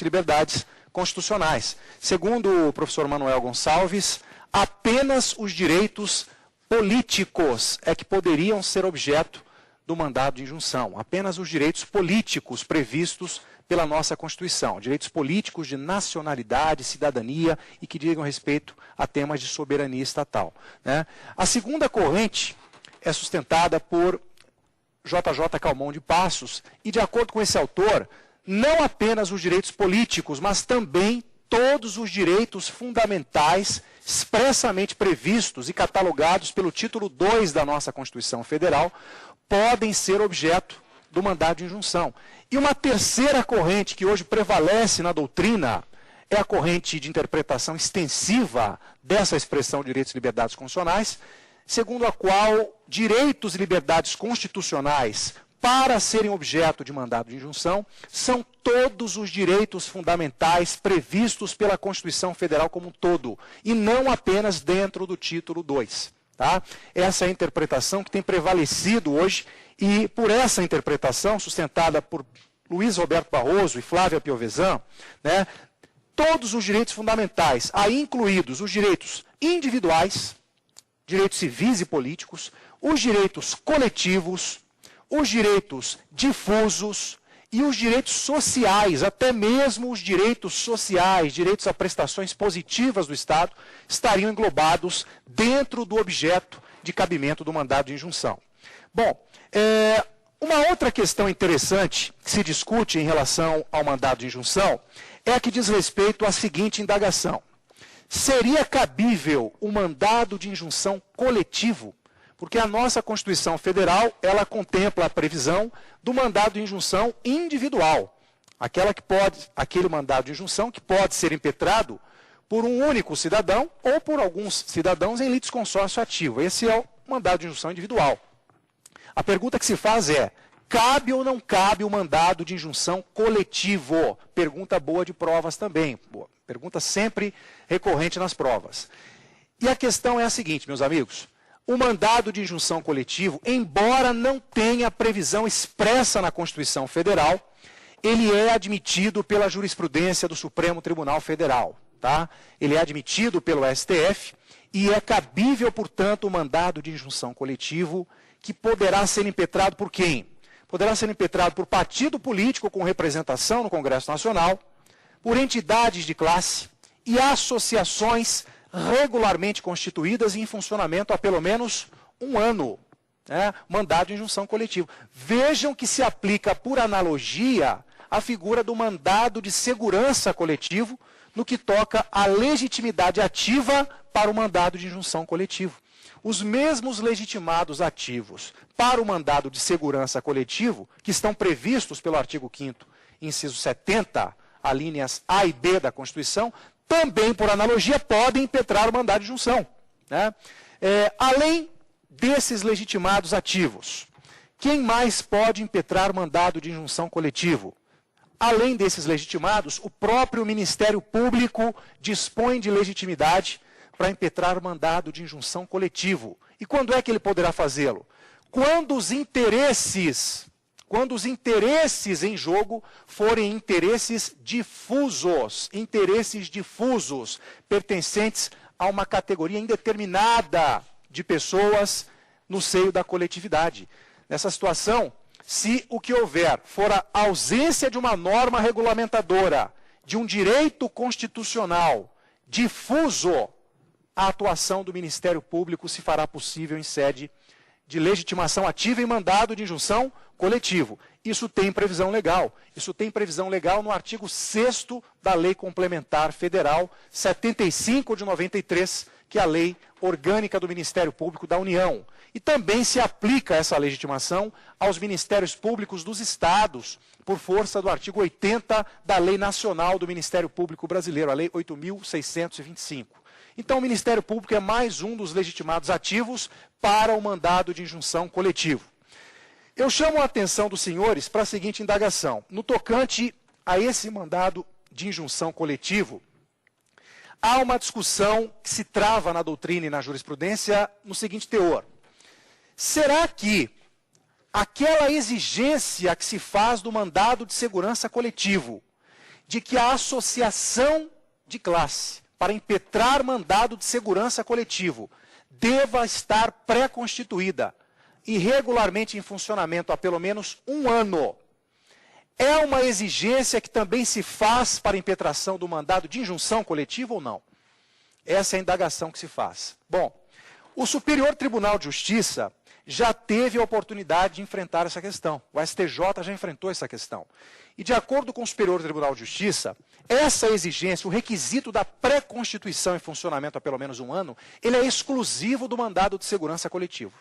liberdades constitucionais. Segundo o professor Manuel Gonçalves, apenas os direitos políticos é que poderiam ser objeto do mandado de injunção. Apenas os direitos políticos previstos pela nossa Constituição. Direitos políticos de nacionalidade, cidadania e que digam respeito a temas de soberania estatal, né? A segunda corrente é sustentada por JJ Calmon de Passos e, de acordo com esse autor, não apenas os direitos políticos, mas também todos os direitos fundamentais expressamente previstos e catalogados pelo título 2 da nossa Constituição Federal podem ser objeto do mandado de injunção. E uma terceira corrente que hoje prevalece na doutrina é a corrente de interpretação extensiva dessa expressão de direitos e liberdades constitucionais, segundo a qual direitos e liberdades constitucionais, para serem objeto de mandado de injunção, são todos os direitos fundamentais previstos pela Constituição Federal como um todo, e não apenas dentro do título 2. Tá? Essa é a interpretação que tem prevalecido hoje, e por essa interpretação, sustentada por Luiz Roberto Barroso e Flávia Piovesan, né, todos os direitos fundamentais, aí incluídos os direitos individuais, direitos civis e políticos, os direitos coletivos, os direitos difusos e os direitos sociais, até mesmo os direitos sociais, direitos a prestações positivas do Estado, estariam englobados dentro do objeto de cabimento do mandado de injunção. Bom, uma outra questão interessante que se discute em relação ao mandado de injunção é a que diz respeito à seguinte indagação. Seria cabível o mandado de injunção coletivo? Porque a nossa Constituição Federal, ela contempla a previsão do mandado de injunção individual. Aquele mandado de injunção que pode ser impetrado por um único cidadão ou por alguns cidadãos em litisconsórcio ativo. Esse é o mandado de injunção individual. A pergunta que se faz é, cabe ou não cabe o mandado de injunção coletivo? Pergunta boa de provas também. Boa. Pergunta sempre recorrente nas provas. E a questão é a seguinte, meus amigos. O mandado de injunção coletivo, embora não tenha previsão expressa na Constituição Federal, ele é admitido pela jurisprudência do Supremo Tribunal Federal. Tá? Ele é admitido pelo STF e é cabível, portanto, o mandado de injunção coletivo que poderá ser impetrado por quem? Poderá ser impetrado por partido político com representação no Congresso Nacional, por entidades de classe e associações regularmente constituídas e em funcionamento há pelo menos um ano. Né? Mandado de injunção coletivo. Vejam que se aplica, por analogia, a figura do mandado de segurança coletivo no que toca à legitimidade ativa para o mandado de injunção coletivo. Os mesmos legitimados ativos para o mandado de segurança coletivo, que estão previstos pelo artigo 5º, inciso 70, alíneas A e B da Constituição, também, por analogia, podem impetrar o mandado de injunção. Né? Além desses legitimados ativos, quem mais pode impetrar o mandado de injunção coletivo? Além desses legitimados, o próprio Ministério Público dispõe de legitimidade para impetrar o mandado de injunção coletivo. E quando é que ele poderá fazê-lo? Quando os interesses em jogo forem interesses difusos, pertencentes a uma categoria indeterminada de pessoas no seio da coletividade. Nessa situação, se o que houver for a ausência de uma norma regulamentadora, de um direito constitucional difuso, a atuação do Ministério Público se fará possível em sede de legitimação ativa e mandado de injunção coletivo. Isso tem previsão legal. Isso tem previsão legal no artigo 6º da Lei Complementar Federal 75 de 93, que é a Lei Orgânica do Ministério Público da União. E também se aplica essa legitimação aos Ministérios Públicos dos Estados, por força do artigo 80 da Lei Nacional do Ministério Público Brasileiro, a Lei 8.625. Então, o Ministério Público é mais um dos legitimados ativos para o mandado de injunção coletivo. Eu chamo a atenção dos senhores para a seguinte indagação. No tocante a esse mandado de injunção coletivo, há uma discussão que se trava na doutrina e na jurisprudência no seguinte teor. Será que aquela exigência que se faz do mandado de segurança coletivo de que a associação de classe para impetrar mandado de segurança coletivo deva estar pré-constituída e regularmente em funcionamento há pelo menos 1 ano. É uma exigência que também se faz para a impetração do mandado de injunção coletiva ou não? Essa é a indagação que se faz. Bom, o Superior Tribunal de Justiça já teve a oportunidade de enfrentar essa questão. O STJ já enfrentou essa questão. E, de acordo com o Superior Tribunal de Justiça, essa exigência, o requisito da pré-constituição em funcionamento há pelo menos 1 ano, ele é exclusivo do mandado de segurança coletivo.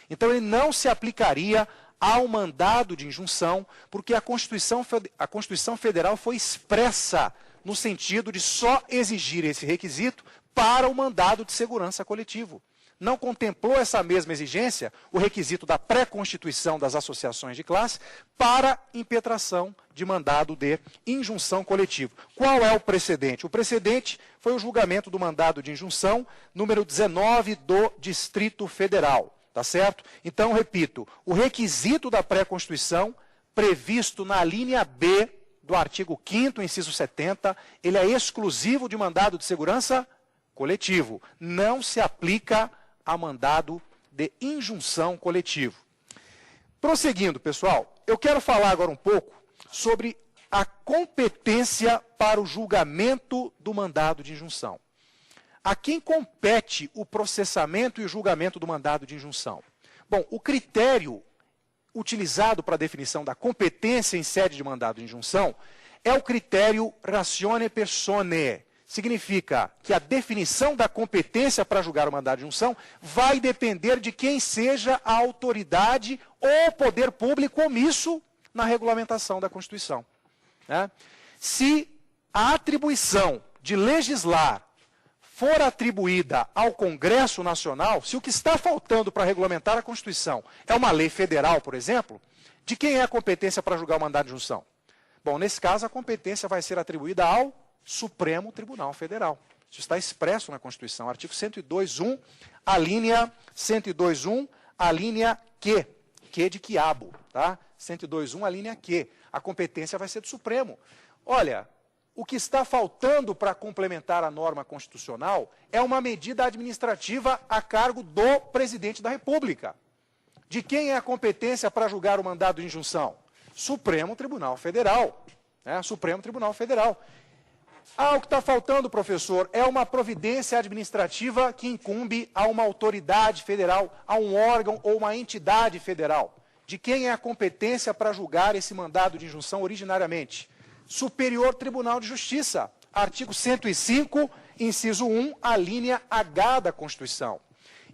Então, ele não se aplicaria ao mandado de injunção, porque a Constituição Federal foi expressa no sentido de só exigir esse requisito para o mandado de segurança coletivo. Não contemplou essa mesma exigência, o requisito da pré-constituição das associações de classe, para impetração de mandado de injunção coletivo. Qual é o precedente? O precedente foi o julgamento do mandado de injunção, número 19 do Distrito Federal. Tá certo? Então, repito, o requisito da pré-constituição, previsto na linha B do artigo 5º, inciso 70, ele é exclusivo de mandado de segurança coletivo. Não se aplica a mandado de injunção coletivo. Prosseguindo, pessoal, eu quero falar agora um pouco sobre a competência para o julgamento do mandado de injunção. A quem compete o processamento e o julgamento do mandado de injunção? Bom, o critério utilizado para a definição da competência em sede de mandado de injunção é o critério ratione personae. Significa que a definição da competência para julgar o mandado de injunção vai depender de quem seja a autoridade ou poder público omisso na regulamentação da Constituição. Né? Se a atribuição de legislar for atribuída ao Congresso Nacional, se o que está faltando para regulamentar a Constituição é uma lei federal, por exemplo, de quem é a competência para julgar o mandado de injunção? Bom, nesse caso, a competência vai ser atribuída ao Supremo Tribunal Federal. Isso está expresso na Constituição, artigo 102.1, a linha 102.1, a linha Q, Q de quiabo, tá? 102.1, a linha Q. A competência vai ser do Supremo. Olha, o que está faltando para complementar a norma constitucional é uma medida administrativa a cargo do presidente da República. De quem é a competência para julgar o mandado de injunção? Supremo Tribunal Federal. Supremo Tribunal Federal. O que está faltando, professor, é uma providência administrativa que incumbe a uma autoridade federal, a um órgão ou uma entidade federal. De quem é a competência para julgar esse mandado de injunção originariamente? Superior Tribunal de Justiça, artigo 105, inciso 1, a linha H da Constituição.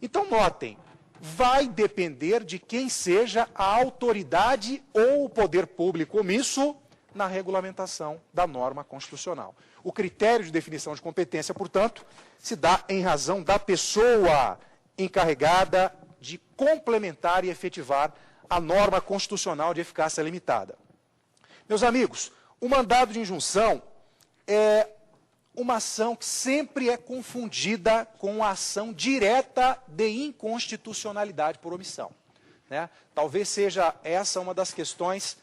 Então, notem, vai depender de quem seja a autoridade ou o poder público omisso na regulamentação da norma constitucional. O critério de definição de competência, portanto, se dá em razão da pessoa encarregada de complementar e efetivar a norma constitucional de eficácia limitada. Meus amigos, o mandado de injunção é uma ação que sempre é confundida com a ação direta de inconstitucionalidade por omissão. Né? Talvez seja essa uma das questões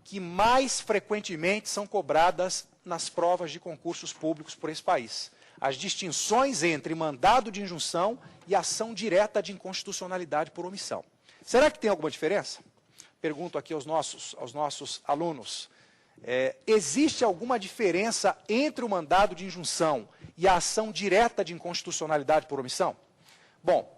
que mais frequentemente são cobradas nas provas de concursos públicos por esse país. As distinções entre mandado de injunção e ação direta de inconstitucionalidade por omissão. Será que tem alguma diferença? Pergunto aqui aos nossos alunos. Existe alguma diferença entre o mandado de injunção e a ação direta de inconstitucionalidade por omissão? Bom,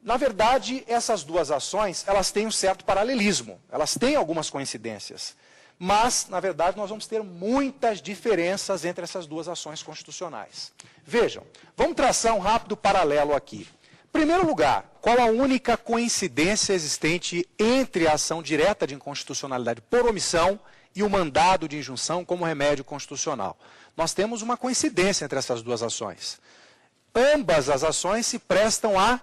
na verdade, essas duas ações, elas têm um certo paralelismo, elas têm algumas coincidências, mas, na verdade, nós vamos ter muitas diferenças entre essas duas ações constitucionais. Vejam, vamos traçar um rápido paralelo aqui. Em primeiro lugar, qual a única coincidência existente entre a ação direta de inconstitucionalidade por omissão e o mandado de injunção como remédio constitucional? Nós temos uma coincidência entre essas duas ações. Ambas as ações se prestam a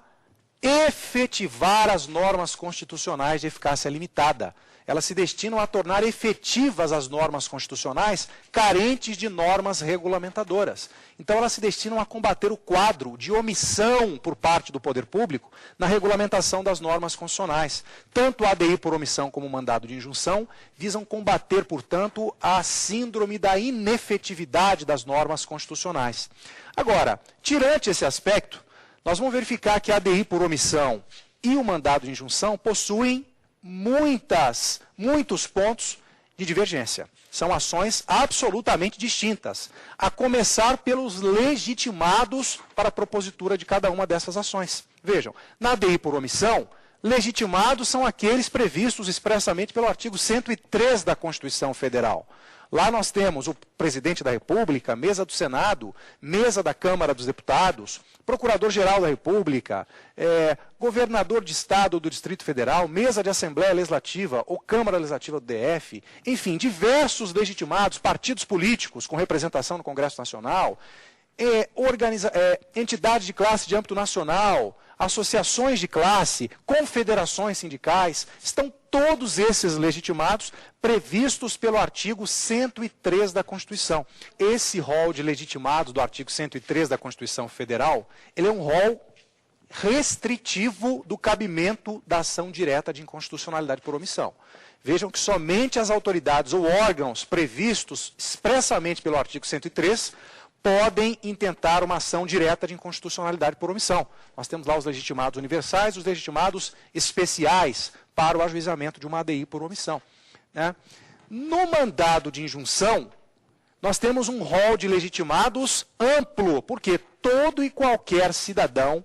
efetivar as normas constitucionais de eficácia limitada. Elas se destinam a tornar efetivas as normas constitucionais carentes de normas regulamentadoras. Então, elas se destinam a combater o quadro de omissão por parte do poder público na regulamentação das normas constitucionais. Tanto a ADI por omissão como o mandado de injunção visam combater, portanto, a síndrome da inefetividade das normas constitucionais. Agora, tirante esse aspecto, nós vamos verificar que a ADI por omissão e o mandado de injunção possuem muitos pontos de divergência. São ações absolutamente distintas, a começar pelos legitimados para a propositura de cada uma dessas ações. Vejam, na ADI por omissão, legitimados são aqueles previstos expressamente pelo artigo 103 da Constituição Federal. Lá nós temos o presidente da República, mesa do Senado, mesa da Câmara dos Deputados, procurador-geral da República, governador de Estado ou do Distrito Federal, mesa de Assembleia Legislativa ou Câmara Legislativa do DF, enfim, diversos legitimados, partidos políticos com representação no Congresso Nacional, entidades de classe de âmbito nacional, associações de classe, confederações sindicais, estão todos esses legitimados previstos pelo artigo 103 da Constituição. Esse rol de legitimados do artigo 103 da Constituição Federal, ele é um rol restritivo do cabimento da ação direta de inconstitucionalidade por omissão. Vejam que somente as autoridades ou órgãos previstos expressamente pelo artigo 103 podem intentar uma ação direta de inconstitucionalidade por omissão. Nós temos lá os legitimados universais, os legitimados especiais para o ajuizamento de uma ADI por omissão. Né? No mandado de injunção, nós temos um rol de legitimados amplo, porque todo e qualquer cidadão,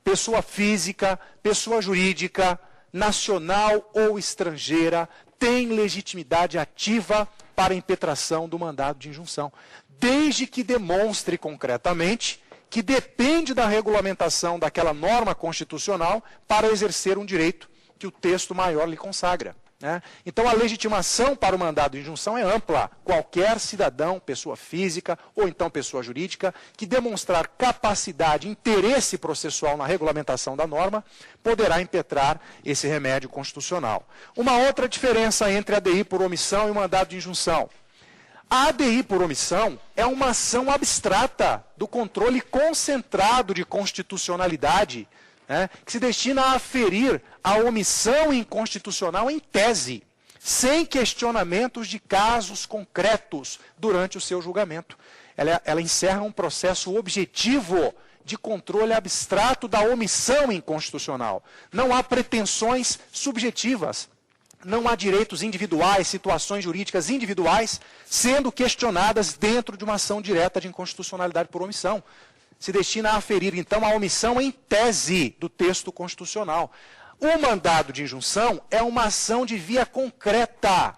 pessoa física, pessoa jurídica, nacional ou estrangeira, tem legitimidade ativa para a impetração do mandado de injunção, desde que demonstre concretamente que depende da regulamentação daquela norma constitucional para exercer um direito que o texto maior lhe consagra. Né? Então, a legitimação para o mandado de injunção é ampla. Qualquer cidadão, pessoa física ou então pessoa jurídica, que demonstrar capacidade, interesse processual na regulamentação da norma, poderá impetrar esse remédio constitucional. Uma outra diferença entre a ADI por omissão e o mandado de injunção. A ADI por omissão é uma ação abstrata do controle concentrado de constitucionalidade, né, que se destina a aferir a omissão inconstitucional em tese, sem questionamentos de casos concretos durante o seu julgamento. Ela encerra um processo objetivo de controle abstrato da omissão inconstitucional. Não há pretensões subjetivas. Não há direitos individuais, situações jurídicas individuais sendo questionadas dentro de uma ação direta de inconstitucionalidade por omissão. Se destina a aferir, então, a omissão em tese do texto constitucional. O mandado de injunção é uma ação de via concreta.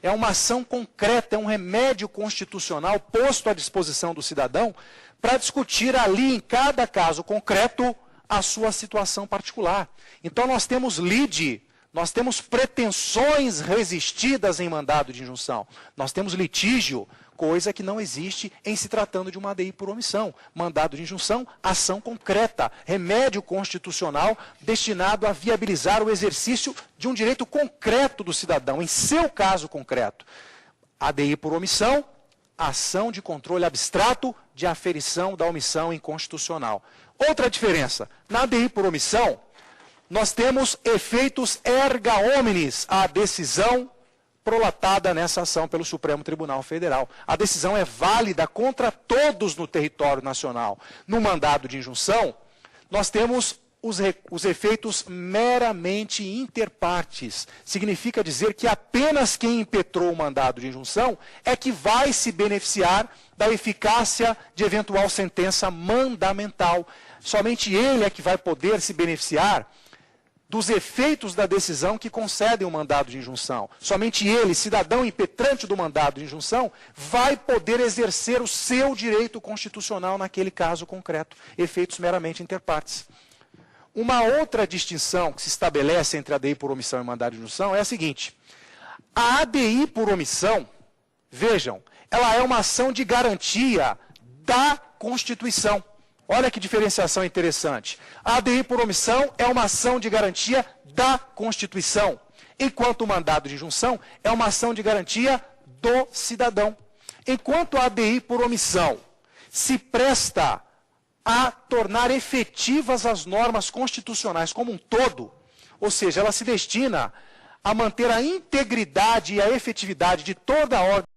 É uma ação concreta, é um remédio constitucional posto à disposição do cidadão para discutir ali, em cada caso concreto, a sua situação particular. Então, nós temos lide. Nós temos pretensões resistidas em mandado de injunção. Nós temos litígio, coisa que não existe em se tratando de uma ADI por omissão. Mandado de injunção, ação concreta, remédio constitucional destinado a viabilizar o exercício de um direito concreto do cidadão, em seu caso concreto. ADI por omissão, ação de controle abstrato de aferição da omissão inconstitucional. Outra diferença, na ADI por omissão, nós temos efeitos erga omnes à decisão prolatada nessa ação pelo Supremo Tribunal Federal. A decisão é válida contra todos no território nacional. No mandado de injunção, nós temos os efeitos meramente interpartes. Significa dizer que apenas quem impetrou o mandado de injunção é que vai se beneficiar da eficácia de eventual sentença mandamental. Somente ele é que vai poder se beneficiar dos efeitos da decisão que concedem o mandado de injunção. Somente ele, cidadão impetrante do mandado de injunção, vai poder exercer o seu direito constitucional naquele caso concreto. Efeitos meramente interpartes. Uma outra distinção que se estabelece entre a ADI por omissão e mandado de injunção é a seguinte. A ADI por omissão, vejam, ela é uma ação de garantia da Constituição. Olha que diferenciação interessante. A ADI por omissão é uma ação de garantia da Constituição. enquanto o mandado de injunção é uma ação de garantia do cidadão. Enquanto a ADI por omissão se presta a tornar efetivas as normas constitucionais como um todo, ou seja, ela se destina a manter a integridade e a efetividade de toda a ordem